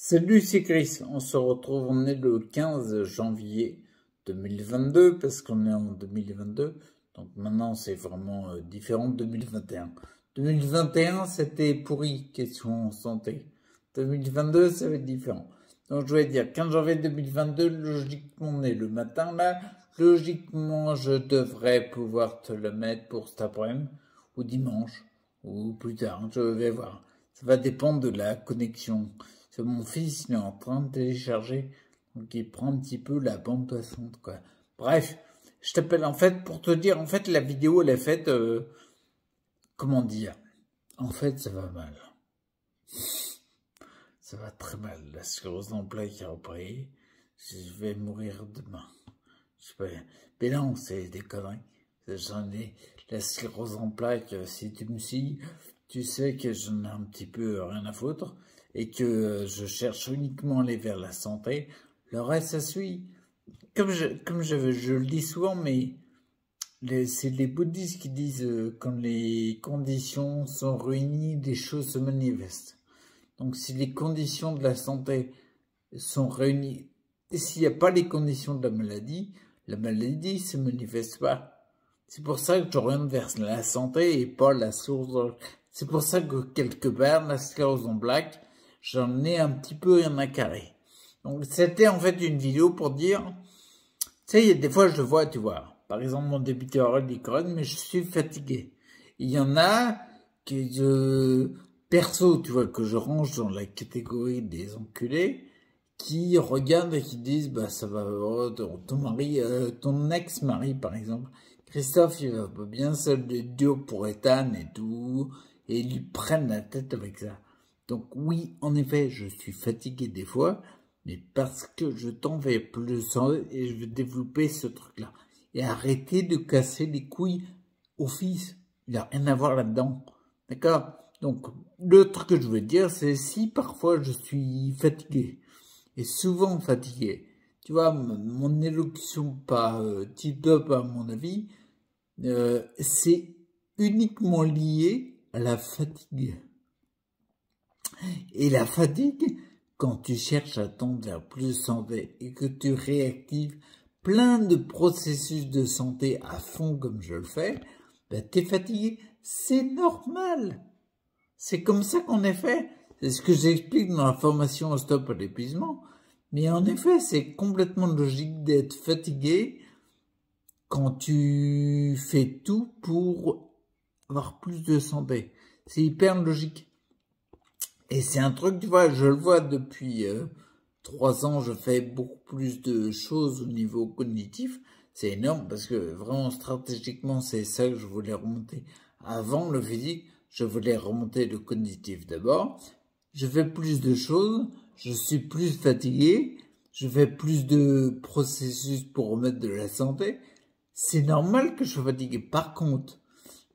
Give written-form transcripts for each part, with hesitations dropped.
Salut, c'est Chris. On se retrouve, on est le 15 janvier 2022 parce qu'on est en 2022. Donc maintenant, c'est vraiment différent de 2021. 2021, c'était pourri, question santé. 2022, ça va être différent. Donc je vais dire 15 janvier 2022, logiquement, on est le matin là. Logiquement, je devrais pouvoir te le mettre pour cet après-midi ou dimanche ou plus tard. Je vais voir. Ça va dépendre de la connexion. C'est mon fils, il est en train de télécharger, donc il prend un petit peu la bande passante, quoi. Bref, je t'appelle en fait pour te dire, en fait, la vidéo, elle est faite, comment dire, en fait, ça va mal. Ça va très mal, la sclérose en plaques a repris, je vais mourir demain. Je sais pas, mais non, c'est des conneries. J'en ai la sclérose en plaques, si tu me suis, tu sais que j'en ai un petit peu rien à foutre et que je cherche uniquement à aller vers la santé. Le reste, ça suit. Je le dis souvent, mais c'est les bouddhistes qui disent quand les conditions sont réunies, des choses se manifestent. Donc si les conditions de la santé sont réunies, et s'il n'y a pas les conditions de la maladie se manifeste pas. C'est pour ça que je reviens vers la santé et pas la source. C'est pour ça que quelque part, la sclérose en plaques, j'en ai un petit peu rien à carrer. Donc c'était en fait une vidéo pour dire, tu sais, il y a des fois je le vois, tu vois. Par exemple, mon débuteur dit correct, mais je suis fatigué. Il y en a que perso, tu vois, que je range dans la catégorie des enculés, qui regardent et qui disent, bah ça va, oh, ton mari, ton ex-mari par exemple, Christophe, il va pas bien seul de Dieu pour Ethan et tout, et ils lui prennent la tête avec ça. Donc oui, en effet, je suis fatigué des fois, mais parce que je t'en vais plus sang et je veux développer ce truc-là. Et arrêter de casser les couilles au fils. Il n'y a rien à voir là-dedans. D'accord? Donc, le truc que je veux dire, c'est si parfois je suis fatigué, et souvent fatigué, tu vois, mon élocution pas tip-top à mon avis, c'est uniquement lié à la fatigue. Et la fatigue, quand tu cherches à tendre vers plus de santé et que tu réactives plein de processus de santé à fond comme je le fais, ben t'es fatigué. C'est normal. C'est comme ça qu'on est fait. C'est ce que j'explique dans la formation au stop à l'épuisement. Mais en effet, c'est complètement logique d'être fatigué quand tu fais tout pour avoir plus de santé. C'est hyper logique. Et c'est un truc, tu vois, je le vois depuis 3 ans, je fais beaucoup plus de choses au niveau cognitif. C'est énorme parce que vraiment stratégiquement, c'est ça que je voulais remonter. Avant le physique, je voulais remonter le cognitif d'abord. Je fais plus de choses, je suis plus fatigué, je fais plus de processus pour remettre de la santé. C'est normal que je sois fatigué. Par contre,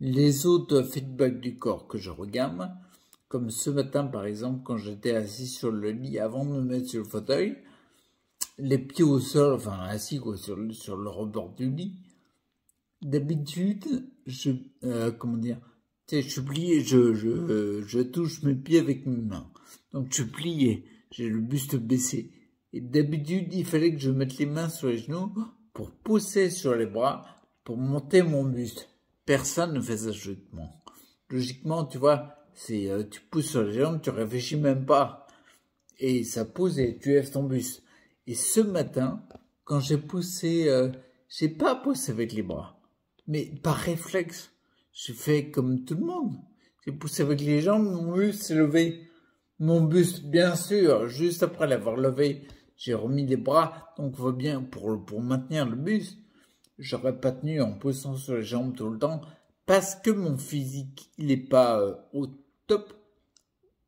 les autres feedbacks du corps que je regarde, comme ce matin par exemple, quand j'étais assis sur le lit avant de me mettre sur le fauteuil, les pieds au sol, enfin assis quoi, sur le rebord du lit, d'habitude, comment dire, tu sais, je suis plié, je touche mes pieds avec mes mains. Donc je suis plié, j'ai le buste baissé. Et d'habitude, il fallait que je mette les mains sur les genoux pour pousser sur les bras, pour monter mon buste. Personne ne fait ça logiquement. Logiquement, tu vois, c'est tu pousses sur les jambes, tu réfléchis même pas. Et ça pousse et tu lèves ton buste. Et ce matin, quand j'ai poussé, j'ai pas poussé avec les bras, mais par réflexe, j'ai fait comme tout le monde. J'ai poussé avec les jambes, mon buste s'est levé. Mon buste, bien sûr, juste après l'avoir levé, j'ai remis les bras, donc va bien pour maintenir le buste. J'aurais pas tenu en poussant sur les jambes tout le temps, parce que mon physique, il est pas au top,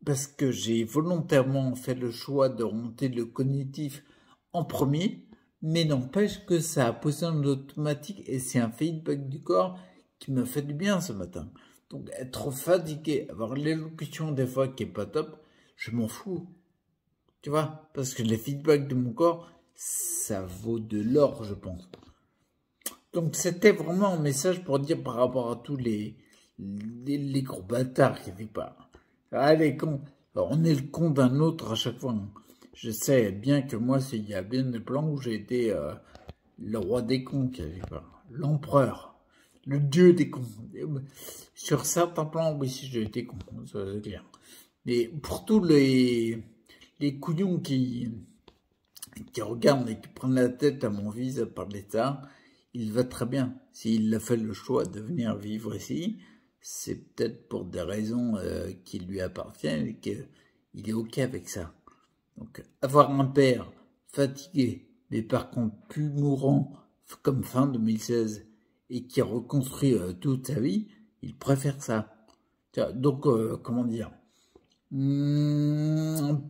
parce que j'ai volontairement fait le choix de remonter le cognitif en premier, mais n'empêche que ça a poussé en automatique et c'est un feedback du corps qui me fait du bien ce matin. Donc être fatigué, avoir l'élocution des fois qui est pas top, je m'en fous. Tu vois, parce que les feedbacks de mon corps, ça vaut de l'or, je pense. Donc c'était vraiment un message pour dire par rapport à tous les gros bâtards qui fait pas. Allez, Alors, on est le con d'un autre à chaque fois. Je sais bien que moi, il y a bien des plans où j'ai été le roi des cons, quelque part. L'empereur, le dieu des cons. Sur certains plans, oui, j'ai été con, ça c'est clair. Mais pour tous les couillons qui regardent et qui prennent la tête à mon vise à parler de ça, il va très bien. S'il a fait le choix de venir vivre ici, c'est peut-être pour des raisons qui lui appartiennent et qu'il est OK avec ça. Donc, avoir un père fatigué, mais par contre plus mourant, comme fin 2016, et qui a reconstruit toute sa vie, il préfère ça. Donc, comment dire,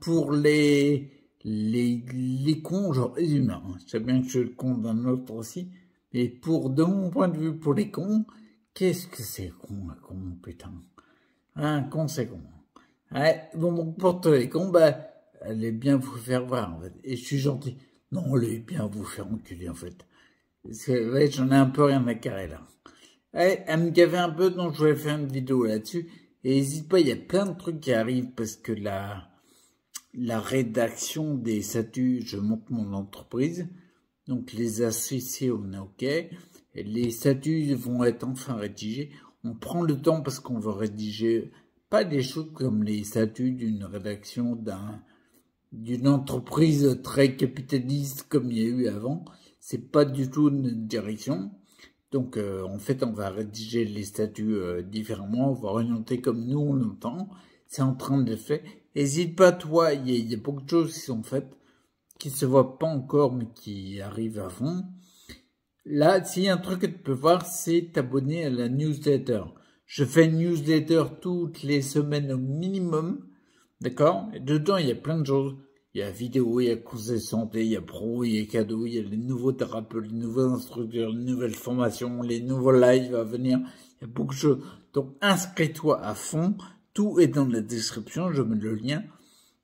pour les cons, genre les humains, je sais bien que je suis le con d'un autre aussi, mais de mon point de vue, pour les cons, qu'est-ce que c'est con, un con, putain. Un con, c'est con. Ouais, bon, pour tous les cons, allez bien vous faire voir, en fait. Et je suis gentil. Non, allez bien vous faire enculer, en fait. Parce que, ouais, j'en ai un peu rien à carrer, là. Ouais, elle me gavait un peu, donc je voulais faire une vidéo là-dessus. Et n'hésite pas, il y a plein de trucs qui arrivent parce que la rédaction des statuts, je monte mon entreprise. Donc les associés, on est OK. Et les statuts vont être enfin rédigés. On prend le temps parce qu'on veut rédiger pas des choses comme les statuts d'une rédaction d'une entreprise très capitaliste comme il y a eu avant. C'est pas du tout notre direction. Donc, en fait, on va rédiger les statuts différemment, on va orienter comme nous on l'entend. C'est en train de le faire. N'hésite pas, toi, il y a beaucoup de choses qui sont faites, qui se voient pas encore, mais qui arrivent à fond. Là, s'il y a un truc que tu peux voir, c'est t'abonner à la newsletter. Je fais une newsletter toutes les semaines au minimum, d'accord? Et dedans, il y a plein de choses. Il y a vidéo, il y a conseils santé, il y a pro, il y a cadeaux, il y a les nouveaux thérapeutes, les nouveaux instructeurs, les nouvelles formations, les nouveaux lives à venir. Il y a beaucoup de choses. Donc, inscris-toi à fond. Tout est dans la description. Je mets le lien.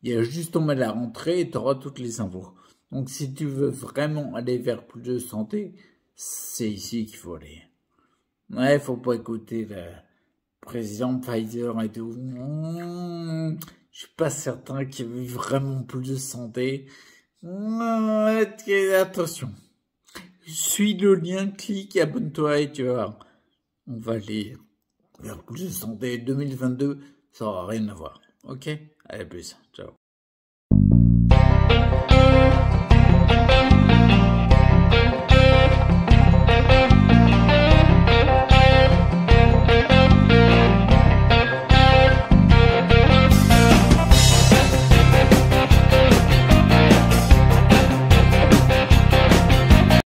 Il y a juste, on met la rentrée et tu auras toutes les infos. Donc, si tu veux vraiment aller vers plus de santé, c'est ici qu'il faut aller. Ouais, faut pas écouter le président Pfizer et tout. Je suis pas certain qu'il y ait vraiment plus de santé. Attention. Suis le lien, clique, abonne-toi et tu vas. On va aller vers plus de santé. 2022, ça aura rien à voir. Ok? Allez, plus. Ciao.